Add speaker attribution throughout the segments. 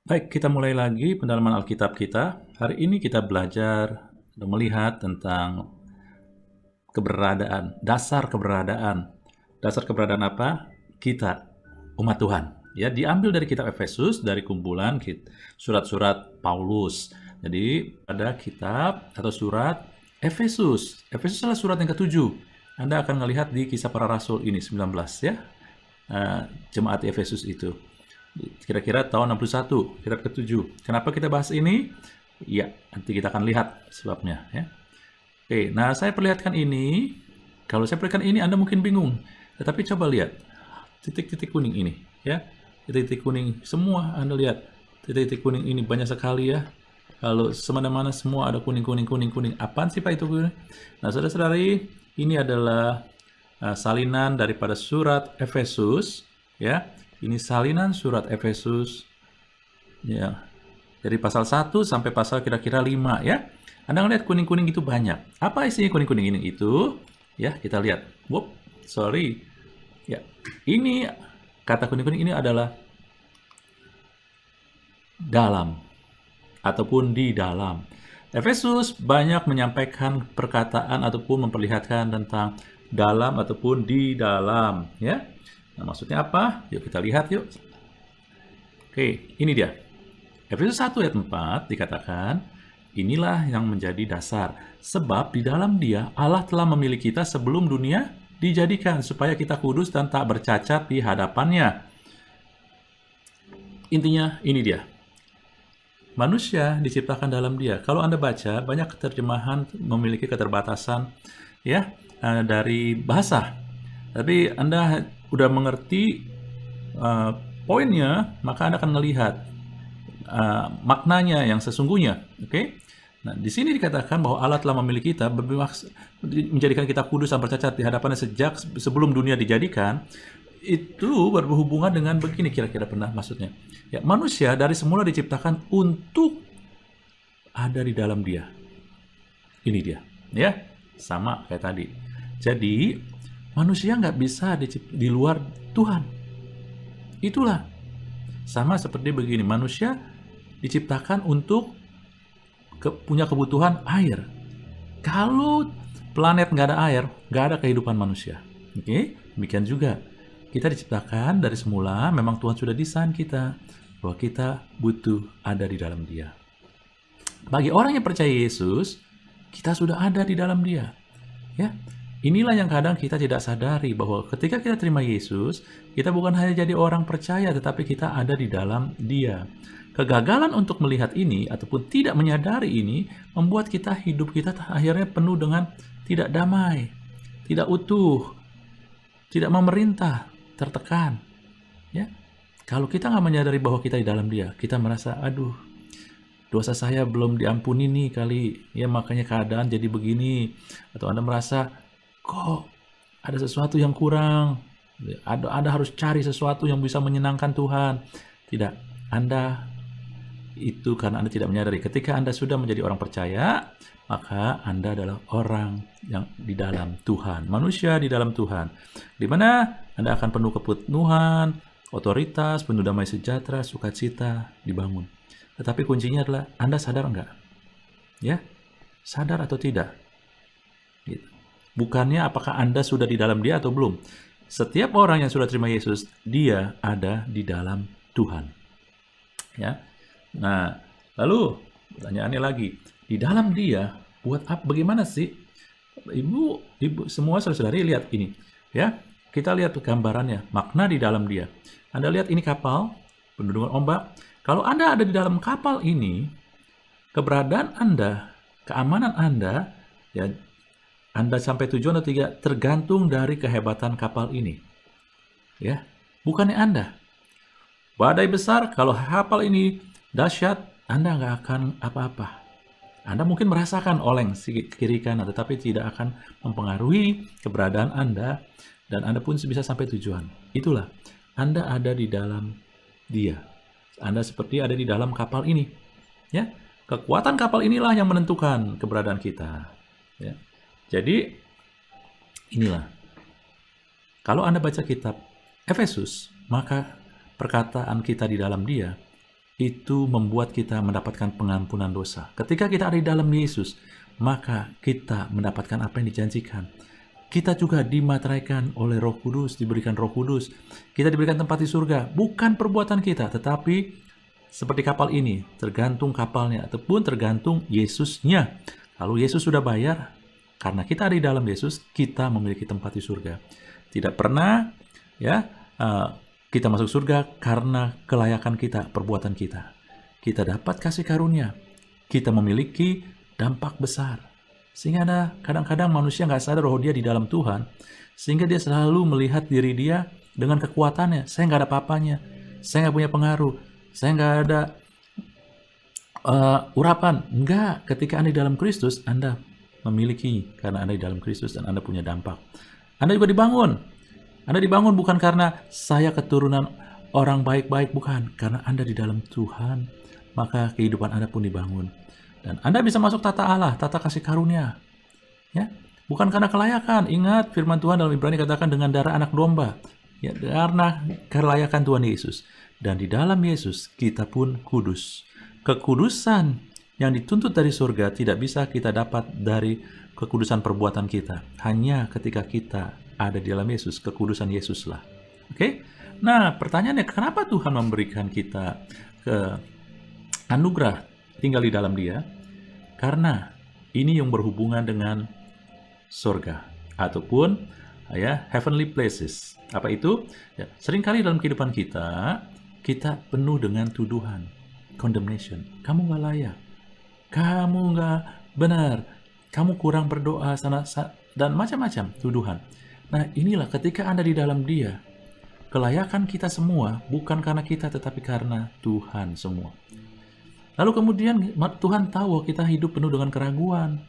Speaker 1: Baik, kita mulai lagi pendalaman Alkitab kita. Hari ini kita belajar dan melihat tentang keberadaan, dasar keberadaan. Dasar keberadaan apa? Kita, umat Tuhan. Ya, diambil dari kitab Efesus, dari kumpulan surat-surat Paulus. Jadi, ada kitab atau surat Efesus. Efesus adalah surat yang ketujuh. Anda akan melihat di Kisah Para Rasul ini, 19 ya. Jemaat di Efesus itu. Kira-kira tahun 61, kitab ke-7. Kenapa kita bahas ini? Ya, nanti kita akan lihat sebabnya ya. Oke, nah saya perlihatkan ini. Kalau saya perlihatkan ini Anda mungkin bingung. Tetapi coba lihat titik-titik kuning ini ya. Titik-titik kuning semua Anda lihat. Titik-titik kuning ini banyak sekali ya. Kalau semana-mana semua ada kuning kuning kuning kuning. Apaan sih Pak itu kuning? Nah, saudara-saudari, ini adalah salinan daripada surat Efesus ya. Ini salinan surat Efesus ya. Dari pasal 1 sampai pasal kira-kira 5 ya. Anda ngelihat kuning-kuning itu banyak. Apa isinya kuning-kuning ini itu? Ya, kita lihat. Whoop, sorry. Ya, ini kata kuning-kuning ini adalah dalam ataupun di dalam. Efesus banyak menyampaikan perkataan ataupun memperlihatkan tentang dalam ataupun di dalam ya. Nah, maksudnya apa? Yuk kita lihat yuk. Oke, ini dia. Efesus 1 ayat 4 dikatakan, inilah yang menjadi dasar. Sebab di dalam dia Allah telah memilih kita sebelum dunia dijadikan supaya kita kudus dan tak bercacat di hadapannya. Intinya ini dia. Manusia diciptakan dalam dia. Kalau Anda baca, banyak terjemahan memiliki keterbatasan ya dari bahasa. Tapi Anda udah mengerti poinnya, maka Anda akan melihat maknanya yang sesungguhnya. Oke? Nah, di sini dikatakan bahwa Allah telah memilih kita, menjadikan kita kudus dan bercacat di hadapannya sejak sebelum dunia dijadikan. Itu berhubungan dengan begini kira-kira pernah maksudnya. Ya, manusia dari semula diciptakan untuk ada di dalam dia. Ini dia. Ya, sama kayak tadi. Jadi, manusia nggak bisa di luar Tuhan. Itulah. Sama seperti begini, manusia diciptakan untuk punya kebutuhan air. Kalau planet nggak ada air, nggak ada kehidupan manusia. Oke, demikian juga. Kita diciptakan dari semula, memang Tuhan sudah desain kita bahwa kita butuh ada di dalam Dia. Bagi orang yang percaya Yesus, kita sudah ada di dalam Dia. Ya, inilah yang kadang kita tidak sadari bahwa ketika kita terima Yesus, kita bukan hanya jadi orang percaya, tetapi kita ada di dalam Dia. Kegagalan untuk melihat ini ataupun tidak menyadari ini membuat hidup kita akhirnya penuh dengan tidak damai, tidak utuh, tidak memerintah, tertekan. Ya, kalau kita nggak menyadari bahwa kita di dalam Dia, kita merasa, aduh, dosa saya belum diampuni nih kali, ya makanya keadaan jadi begini. Atau Anda merasa, kok ada sesuatu yang kurang, ada harus cari sesuatu yang bisa menyenangkan Tuhan. Tidak, Anda itu karena Anda tidak menyadari. Ketika Anda sudah menjadi orang percaya, maka Anda adalah orang yang di dalam Tuhan, manusia di dalam Tuhan, di mana Anda akan penuh kepenuhan, otoritas, penuh damai sejahtera, sukacita dibangun. Tetapi kuncinya adalah Anda sadar enggak? Ya, sadar atau tidak? Gitu. Bukannya apakah Anda sudah di dalam Dia atau belum. Setiap orang yang sudah terima Yesus, dia ada di dalam Tuhan. Ya. Nah, lalu pertanyaannya lagi, di dalam Dia buat apa? Bagaimana sih? Ibu semua saudara-saudari lihat ini, ya. Kita lihat gambarannya, makna di dalam Dia. Anda lihat ini kapal penuh dengan ombak. Kalau Anda ada di dalam kapal ini, keberadaan Anda, keamanan Anda, ya, Anda sampai tujuan atau tidak tergantung dari kehebatan kapal ini. Ya, bukannya Anda. Badai besar, kalau kapal ini dahsyat, Anda nggak akan apa-apa. Anda mungkin merasakan oleng kiri kanan, tetapi tidak akan mempengaruhi keberadaan Anda, dan Anda pun bisa sampai tujuan. Itulah, Anda ada di dalam Dia. Anda seperti ada di dalam kapal ini. Ya, kekuatan kapal inilah yang menentukan keberadaan kita. Ya. Jadi, inilah. Kalau Anda baca kitab Efesus, maka perkataan kita di dalam Dia itu membuat kita mendapatkan pengampunan dosa. Ketika kita ada di dalam Yesus, maka kita mendapatkan apa yang dijanjikan. Kita juga dimateraikan oleh Roh Kudus, diberikan Roh Kudus. Kita diberikan tempat di surga, bukan perbuatan kita, tetapi seperti kapal ini, tergantung kapalnya, ataupun tergantung Yesusnya. Lalu Yesus sudah bayar, karena kita ada di dalam Yesus, kita memiliki tempat di surga. Tidak pernah kita masuk surga karena kelayakan kita, perbuatan kita. Kita dapat kasih karunia, kita memiliki dampak besar. Sehingga kadang-kadang manusia nggak sadar bahwa dia di dalam Tuhan, sehingga dia selalu melihat diri dia dengan kekuatannya. Saya nggak ada apa-apanya, saya nggak punya pengaruh, saya nggak ada urapan. Enggak, ketika Anda di dalam Kristus, Anda memiliki, karena Anda di dalam Kristus dan Anda punya dampak. Anda juga dibangun. Anda dibangun bukan karena saya keturunan orang baik-baik, bukan. Karena Anda di dalam Tuhan, maka kehidupan Anda pun dibangun. Dan Anda bisa masuk tata Allah, tata kasih karunia. Ya, bukan karena kelayakan. Ingat firman Tuhan dalam Ibrani katakan dengan darah anak domba. Ya, karena kelayakan Tuhan Yesus. Dan di dalam Yesus kita pun kudus. Kekudusan yang dituntut dari surga tidak bisa kita dapat dari kekudusan perbuatan kita. Hanya ketika kita ada di dalam Yesus, kekudusan Yesuslah. Oke? Nah, pertanyaannya, kenapa Tuhan memberikan kita anugerah tinggal di dalam Dia? Karena ini yang berhubungan dengan surga ataupun heavenly places. Apa itu? Ya, seringkali dalam kehidupan kita penuh dengan tuduhan, condemnation. Kamu nggak layak, kamu nggak benar, kamu kurang berdoa dan macam-macam tuduhan. Nah, inilah ketika Anda di dalam Dia, kelayakan kita semua bukan karena kita, tetapi karena Tuhan semua. Lalu kemudian Tuhan tahu bahwa kita hidup penuh dengan keraguan.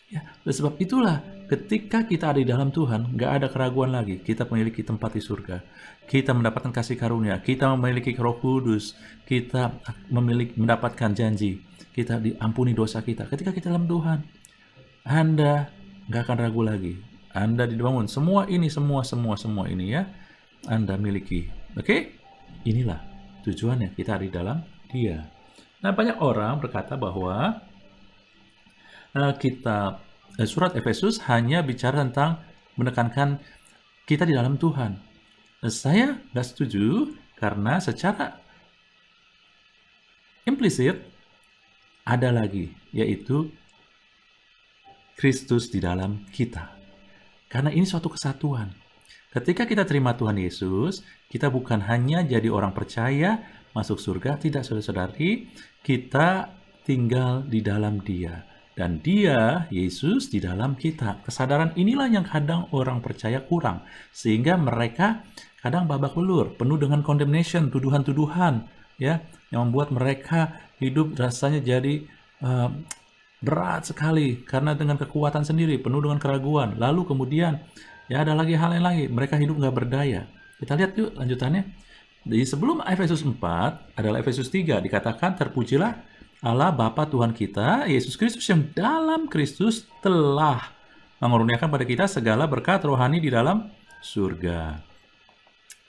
Speaker 1: Ya, oleh sebab itulah ketika kita ada di dalam Tuhan, nggak ada keraguan lagi. Kita memiliki tempat di surga. Kita mendapatkan kasih karunia. Kita memiliki Roh Kudus. Kita mendapatkan janji. Kita diampuni dosa kita. Ketika kita dalam Tuhan, Anda nggak akan ragu lagi. Anda dibangun. Semua ini ya, Anda miliki. Oke? Inilah tujuannya kita ada di dalam Dia. Nah, banyak orang berkata bahwa surat Efesus hanya bicara tentang menekankan kita di dalam Tuhan. Saya nggak setuju karena secara implisit ada lagi, yaitu Kristus di dalam kita. Karena ini suatu kesatuan. Ketika kita terima Tuhan Yesus, kita bukan hanya jadi orang percaya, masuk surga, tidak, saudara-saudari, kita tinggal di dalam Dia. Dan Dia, Yesus, di dalam kita. Kesadaran inilah yang kadang orang percaya kurang. Sehingga mereka kadang babak belur, penuh dengan condemnation, tuduhan-tuduhan, ya, yang membuat mereka hidup rasanya jadi berat sekali, karena dengan kekuatan sendiri, penuh dengan keraguan. Lalu kemudian, ya ada lagi hal yang lagi, mereka hidup nggak berdaya. Kita lihat yuk lanjutannya. Di sebelum Efesus 4 adalah Efesus 3, dikatakan terpujilah Allah Bapa Tuhan kita, Yesus Kristus, yang dalam Kristus telah mengurniakan pada kita segala berkat rohani di dalam surga.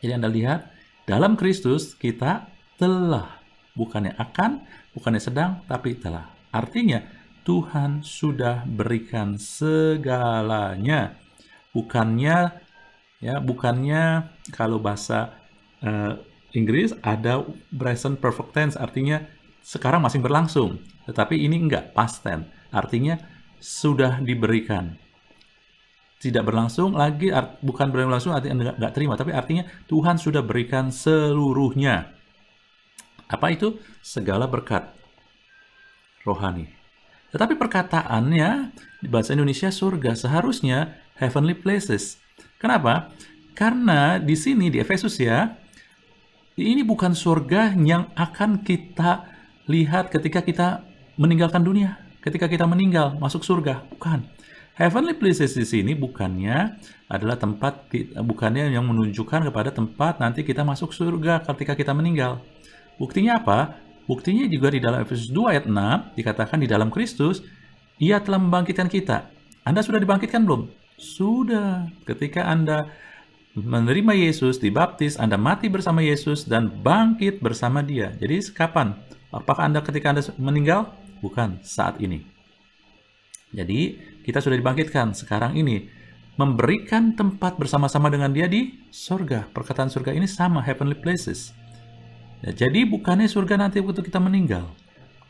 Speaker 1: Jadi Anda lihat, dalam Kristus kita telah, bukannya akan, bukannya sedang, tapi telah. Artinya Tuhan sudah berikan segalanya. Bukannya kalau bahasa Inggris ada present perfect tense, artinya sekarang masih berlangsung, tetapi ini enggak, past tense, artinya sudah diberikan. Tidak berlangsung lagi, bukan berlangsung artinya enggak terima, tapi artinya Tuhan sudah berikan seluruhnya. Apa itu? Segala berkat rohani. Tetapi perkataannya di bahasa Indonesia surga, seharusnya heavenly places. Kenapa? Karena di sini di Efesus ya, ini bukan surga yang akan kita lihat ketika kita meninggalkan dunia. Ketika kita meninggal, masuk surga. Bukan. Heavenly places di sini bukannya adalah tempat, bukannya yang menunjukkan kepada tempat nanti kita masuk surga ketika kita meninggal. Buktinya apa? Buktinya juga di dalam Efesus 2 ayat 6, dikatakan di dalam Kristus, Ia telah membangkitkan kita. Anda sudah dibangkitkan belum? Sudah. Ketika Anda menerima Yesus, dibaptis, Anda mati bersama Yesus, dan bangkit bersama Dia. Jadi kapan? Apakah Anda ketika Anda meninggal? Bukan, saat ini. Jadi kita sudah dibangkitkan sekarang ini, memberikan tempat bersama-sama dengan Dia di surga. Perkataan surga ini sama, heavenly places. Ya, jadi bukannya surga nanti waktu kita meninggal.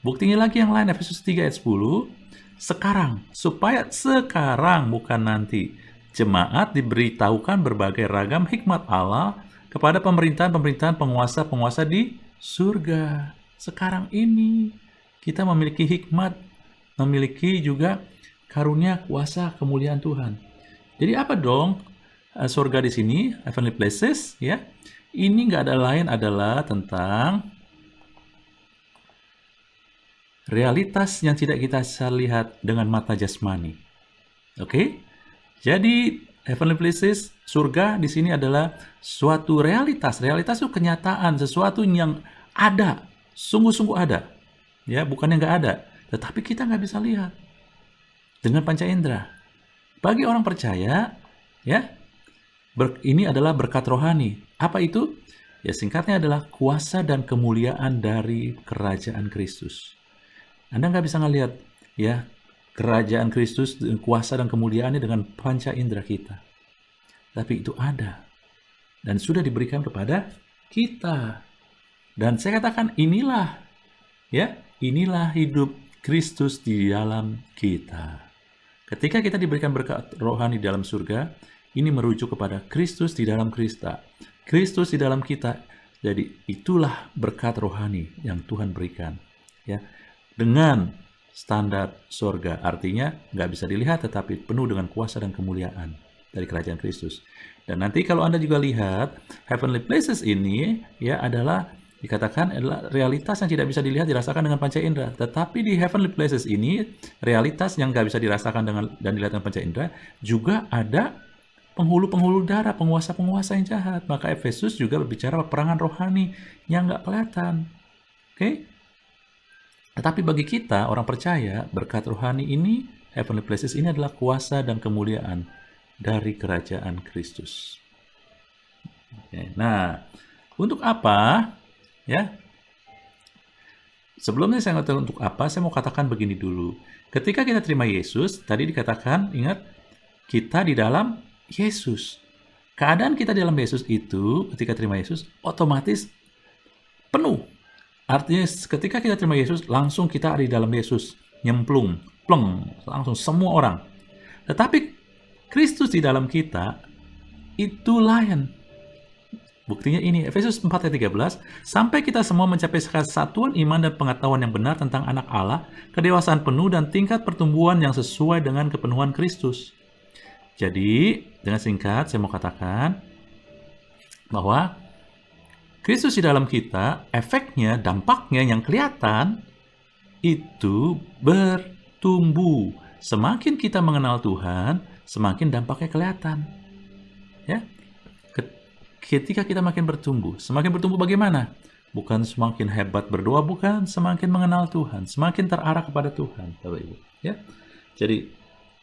Speaker 1: Buktinya lagi yang lain, Efesus 3 ayat 10. Sekarang, supaya sekarang bukan nanti, jemaat diberitahukan berbagai ragam hikmat Allah kepada pemerintahan-pemerintahan, penguasa-penguasa di surga. Sekarang ini kita memiliki hikmat, memiliki juga karunia, kuasa, kemuliaan Tuhan. Jadi apa dong surga di sini, heavenly places, ya? Ini nggak ada lain adalah tentang realitas yang tidak kita bisa lihat dengan mata jasmani. Oke? Jadi heavenly places, surga di sini adalah suatu realitas. Realitas itu kenyataan, sesuatu yang ada, sungguh-sungguh ada. Ya, bukannya nggak ada, tetapi kita nggak bisa lihat dengan panca indera. Bagi orang percaya, ya, ini adalah berkat rohani. Apa itu? Ya, singkatnya adalah kuasa dan kemuliaan dari kerajaan Kristus. Anda nggak bisa ngelihat, ya, kerajaan Kristus, kuasa dan kemuliaannya dengan panca indera kita. Tapi itu ada. Dan sudah diberikan kepada kita. Dan saya katakan inilah, ya, inilah hidup Kristus di dalam kita. Ketika kita diberikan berkat rohani dalam surga, ini merujuk kepada Kristus di dalam Krista. Kristus di dalam kita. Jadi itulah berkat rohani yang Tuhan berikan. Ya, dengan standar surga, artinya nggak bisa dilihat tetapi penuh dengan kuasa dan kemuliaan dari kerajaan Kristus. Dan nanti kalau Anda juga lihat heavenly places ini, ya, adalah dikatakan adalah realitas yang tidak bisa dilihat dirasakan dengan panca indera. Tetapi di heavenly places ini realitas yang nggak bisa dirasakan dengan dan dilihat dengan panca indera juga ada penghulu-penghulu darah, penguasa-penguasa yang jahat. Maka Efesus juga berbicara peperangan rohani yang nggak kelihatan. Oke? Tetapi bagi kita, orang percaya, berkat rohani ini, heavenly places ini adalah kuasa dan kemuliaan dari kerajaan Kristus. Oke, nah, untuk apa? Ya, sebelumnya saya ngatakan untuk apa, saya mau katakan begini dulu. Ketika kita terima Yesus, tadi dikatakan, ingat, kita di dalam Yesus. Keadaan kita di dalam Yesus itu, ketika terima Yesus, otomatis penuh. Artinya ketika kita terima Yesus, langsung kita ada di dalam Yesus. Nyemplung, pleng, langsung semua orang. Tetapi Kristus di dalam kita, itu lain. Buktinya ini, Efesus 4 ayat 13, sampai kita semua mencapai kesatuan iman dan pengetahuan yang benar tentang anak Allah, kedewasaan penuh dan tingkat pertumbuhan yang sesuai dengan kepenuhan Kristus. Jadi, dengan singkat, saya mau katakan bahwa Kristus di dalam kita, efeknya, dampaknya yang kelihatan, itu bertumbuh. Semakin kita mengenal Tuhan, semakin dampaknya kelihatan. Ya, ketika kita makin bertumbuh bagaimana? Bukan semakin hebat berdoa, bukan, semakin mengenal Tuhan, semakin terarah kepada Tuhan, Bapak Ibu. Ya, jadi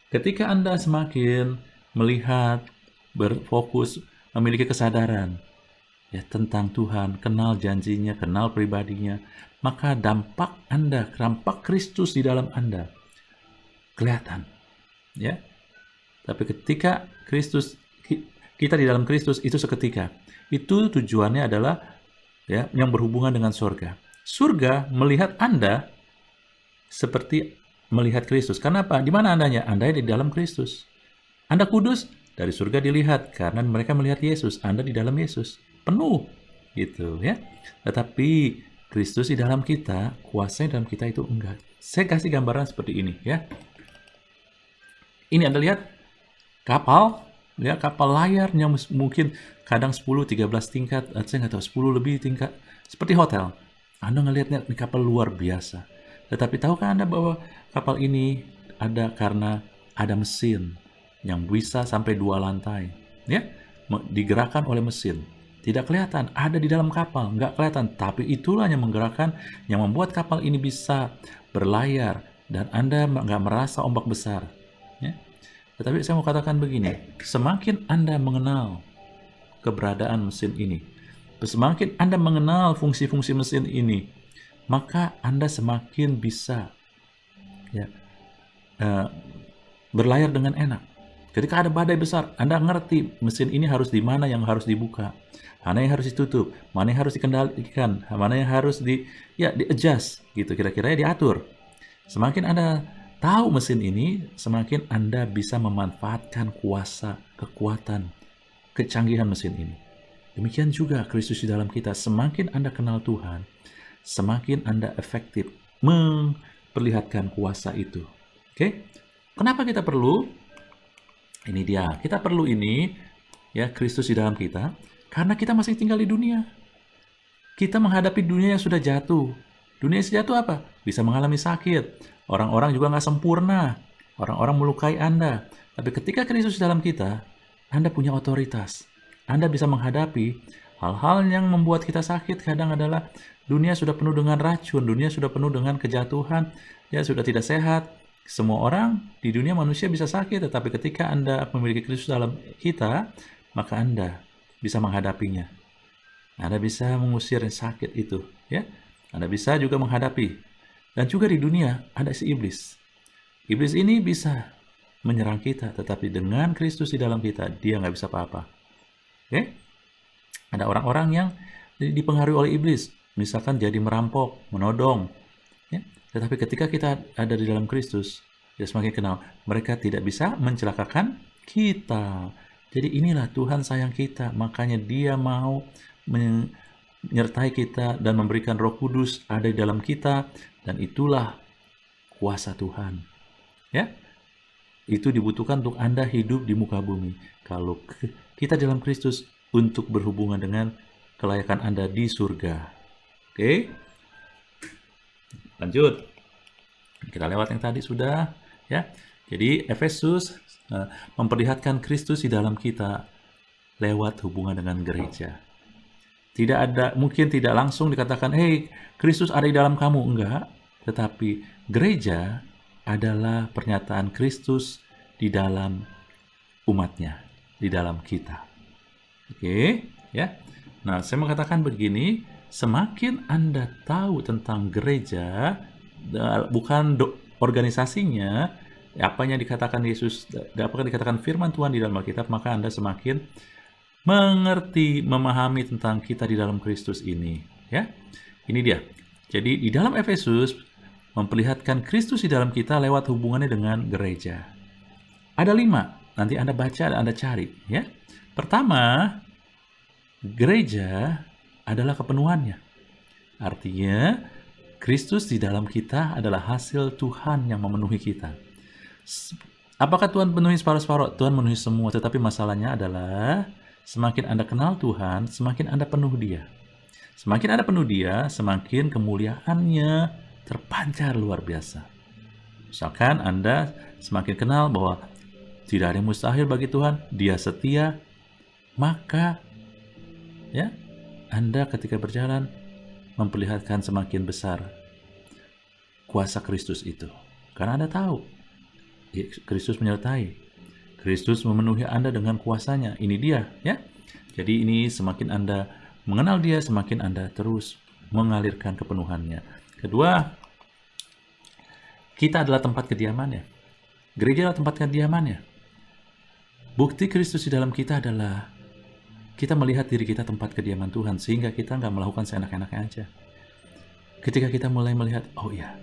Speaker 1: ketika Anda semakin melihat, berfokus, memiliki kesadaran, ya, tentang Tuhan, kenal janjinya, kenal pribadinya, maka dampak Anda, dampak Kristus di dalam Anda kelihatan. Ya, tapi ketika kita di dalam Kristus itu seketika. Itu tujuannya adalah, ya, yang berhubungan dengan surga. Surga melihat Anda seperti melihat Kristus. Karena apa? Di mana Andanya? Anda di dalam Kristus. Anda kudus, dari surga dilihat karena mereka melihat Yesus. Anda di dalam Yesus. Penuh gitu, ya. Tetapi Kristus di dalam kita, kuasanya dalam kita itu enggak. Saya kasih gambaran seperti ini, ya. Ini Anda lihat kapal, ya, kapal layarnya mungkin kadang 10-13 tingkat, saya nggak tahu, 10 lebih tingkat, seperti hotel. Anda ngelihatnya ini kapal luar biasa. Tetapi tahukah Anda bahwa kapal ini ada karena ada mesin yang bisa sampai 2 lantai, ya, digerakkan oleh mesin. Tidak kelihatan, ada di dalam kapal, nggak kelihatan. Tapi itulah yang menggerakkan, yang membuat kapal ini bisa berlayar dan Anda nggak merasa ombak besar. Ya. Tetapi saya mau katakan begini, semakin Anda mengenal keberadaan mesin ini. Semakin Anda mengenal fungsi-fungsi mesin ini, maka Anda semakin bisa ya berlayar dengan enak. Ketika ada badai besar, Anda ngerti mesin ini harus di mana yang harus dibuka, mana yang harus ditutup, mana yang harus dikendalikan, mana yang harus di-adjust gitu, kira-kira diatur. Semakin Anda tahu mesin ini, semakin Anda bisa memanfaatkan kuasa, kekuatan, kecanggihan mesin ini. Demikian juga Kristus di dalam kita. Semakin Anda kenal Tuhan, semakin Anda efektif memperlihatkan kuasa itu. Oke? Kenapa kita perlu? Ini dia. Kita perlu ini, ya, Kristus di dalam kita, karena kita masih tinggal di dunia. Kita menghadapi dunia yang sudah jatuh. Dunia yang sudah jatuh apa? Bisa mengalami sakit. Orang-orang juga nggak sempurna. Orang-orang melukai Anda. Tapi ketika Kristus di dalam kita, Anda punya otoritas. Anda bisa menghadapi hal-hal yang membuat kita sakit. Kadang adalah dunia sudah penuh dengan racun, dunia sudah penuh dengan kejatuhan, ya sudah tidak sehat. Semua orang di dunia manusia bisa sakit, tetapi ketika Anda memiliki Kristus dalam kita, maka Anda bisa menghadapinya. Anda bisa mengusir yang sakit itu, ya. Anda bisa juga menghadapi. Dan juga di dunia ada si iblis. Iblis ini bisa menyerang kita, tetapi dengan Kristus di dalam kita, dia nggak bisa apa-apa. Oke? Ada orang-orang yang dipengaruhi oleh iblis, misalkan jadi merampok, menodong. Ya? Tetapi ketika kita ada di dalam Kristus, dia semakin kenal, mereka tidak bisa mencelakakan kita. Jadi inilah Tuhan sayang kita, makanya dia mau menyertai kita dan memberikan Roh Kudus ada di dalam kita, dan itulah kuasa Tuhan. Ya? Itu dibutuhkan untuk Anda hidup di muka bumi. Kalau kita dalam Kristus untuk berhubungan dengan kelayakan Anda di surga. Oke? Lanjut. Kita lewat yang tadi sudah, ya. Jadi Efesus memperlihatkan Kristus di dalam kita lewat hubungan dengan gereja. Tidak ada, mungkin tidak langsung dikatakan, "Hey, Kristus ada di dalam kamu." Enggak, tetapi gereja adalah pernyataan Kristus di dalam umatnya, di dalam kita. Oke, ya. Nah, saya mengatakan begini, semakin Anda tahu tentang gereja, bukan organisasinya, apa yang dikatakan Yesus, apa yang dikatakan firman Tuhan di dalam Alkitab, maka Anda semakin mengerti, memahami tentang kita di dalam Kristus ini. Ya, ini dia. Jadi di dalam Efesus memperlihatkan Kristus di dalam kita lewat hubungannya dengan gereja. Ada 5. Nanti Anda baca, Anda cari. Ya. Pertama, gereja adalah kepenuhannya. Artinya, Kristus di dalam kita adalah hasil Tuhan yang memenuhi kita. Apakah Tuhan penuhi separuh-separuh? Tuhan memenuhi semua, tetapi masalahnya adalah semakin Anda kenal Tuhan, semakin Anda penuh Dia. Semakin Anda penuh Dia, semakin kemuliaannya terpancar luar biasa. Misalkan Anda semakin kenal bahwa tidak ada yang mustahil bagi Tuhan, Dia setia, maka ya, Anda ketika berjalan memperlihatkan semakin besar kuasa Kristus itu. Karena Anda tahu, Kristus menyertai. Kristus memenuhi Anda dengan kuasanya. Ini dia, ya. Jadi ini semakin Anda mengenal Dia, semakin Anda terus mengalirkan kepenuhannya. Kedua, kita adalah tempat kediamannya. Gereja adalah tempat kediamannya. Bukti Kristus di dalam kita adalah kita melihat diri kita tempat kediaman Tuhan, sehingga kita nggak melakukan seenak-enaknya aja. Ketika kita mulai melihat, oh iya,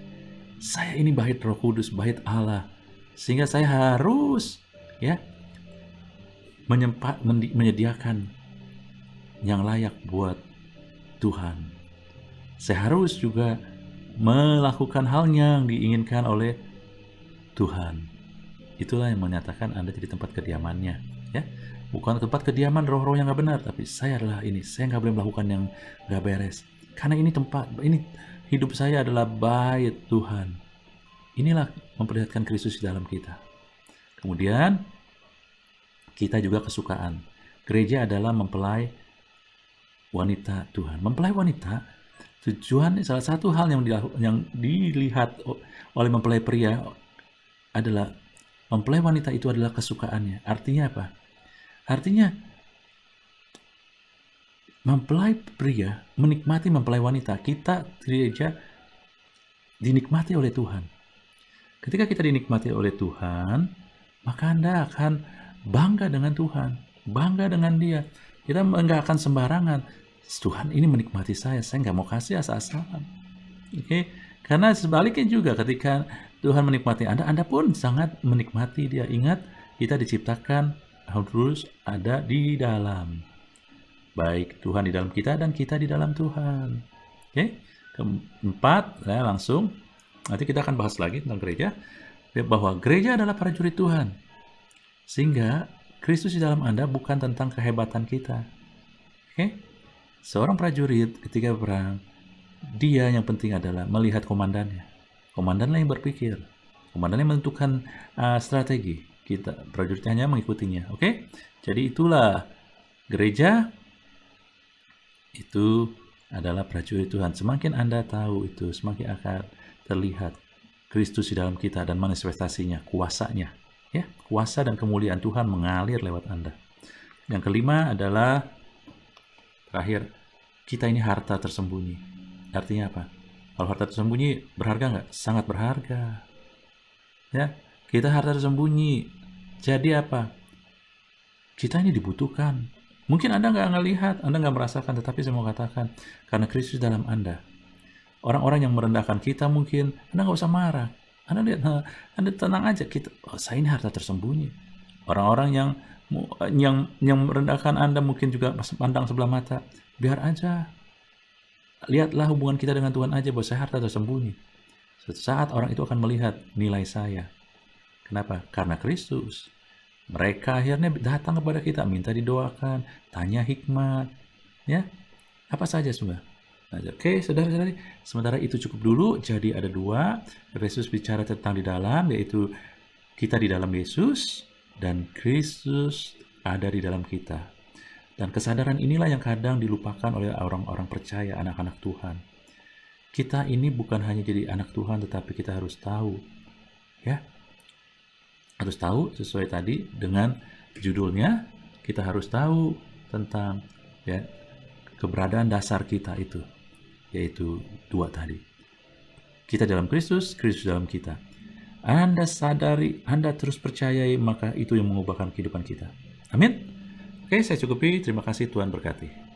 Speaker 1: saya ini bait Roh Kudus, bait Allah, sehingga saya harus ya menyediakan yang layak buat Tuhan. Saya harus juga melakukan hal yang diinginkan oleh Tuhan. Itulah yang menyatakan Anda jadi tempat kediamannya, ya. Bukan tempat kediaman roh-roh yang nggak benar, tapi saya adalah ini. Saya nggak boleh melakukan yang nggak beres. Karena ini tempat, ini hidup saya adalah bait Tuhan. Inilah memperlihatkan Kristus di dalam kita. Kemudian kita juga kesukaan. Gereja adalah mempelai wanita Tuhan. Mempelai wanita, tujuan salah satu hal yang dilihat oleh mempelai pria adalah mempelai wanita itu adalah kesukaannya. Artinya apa? Artinya Mempelai pria menikmati mempelai wanita. Kita gereja dinikmati oleh Tuhan. Ketika kita dinikmati oleh Tuhan, maka Anda akan bangga dengan Tuhan, bangga dengan Dia. Kita nggak akan sembarangan. Tuhan ini menikmati saya nggak mau kasih asal-asalan. Oke, karena sebaliknya juga ketika Tuhan menikmati Anda, Anda pun sangat menikmati Dia. Ingat, kita diciptakan harus ada di dalam. Baik Tuhan di dalam kita dan kita di dalam Tuhan. Oke, keempat, langsung nanti kita akan bahas lagi tentang gereja, bahwa gereja adalah prajurit Tuhan. Sehingga Kristus di dalam Anda bukan tentang kehebatan kita. Oke? Seorang prajurit ketika perang, dia yang penting adalah melihat komandannya. Komandanlah yang berpikir. Komandan yang menentukan strategi. Kita prajuritnya hanya mengikutinya. Oke? Jadi itulah gereja itu adalah prajurit Tuhan. Semakin Anda tahu itu, semakin akan terlihat Kristus di dalam kita dan manifestasinya, kuasanya. Ya, kuasa dan kemuliaan Tuhan mengalir lewat Anda. Yang kelima adalah terakhir, kita ini harta tersembunyi. Artinya apa? Kalau harta tersembunyi berharga nggak? Sangat berharga. Ya, kita harta tersembunyi. Jadi apa? Kita ini dibutuhkan. Mungkin Anda nggak ngelihat, Anda nggak merasakan, tetapi saya mau katakan, karena Kristus dalam Anda. Orang-orang yang merendahkan kita mungkin, Anda nggak usah marah. Anda lihat, Anda tenang aja. Saya ini harta tersembunyi. Orang-orang yang merendahkan Anda mungkin juga pandang sebelah mata. Biar aja. Lihatlah hubungan kita dengan Tuhan aja, bahwa saya harta tersembunyi. Suatu saat orang itu akan melihat nilai saya. Kenapa? Karena Kristus. Mereka akhirnya datang kepada kita, minta didoakan, tanya hikmat, ya, apa saja sudah. Nah, oke, saudara-saudari, sementara itu cukup dulu. Jadi ada dua, Yesus bicara tentang di dalam, yaitu kita di dalam Yesus, dan Kristus ada di dalam kita. Dan kesadaran inilah yang kadang dilupakan oleh orang-orang percaya, anak-anak Tuhan. Kita ini bukan hanya jadi anak Tuhan, tetapi kita harus tahu, ya, harus tahu sesuai tadi dengan judulnya. Kita harus tahu tentang, ya, keberadaan dasar kita itu, yaitu dua tadi. Kita dalam Kristus, Kristus dalam kita. Anda sadari, Anda terus percayai, maka itu yang mengubahkan kehidupan kita. Amin. Oke, saya cukupi. Terima kasih, Tuhan berkati.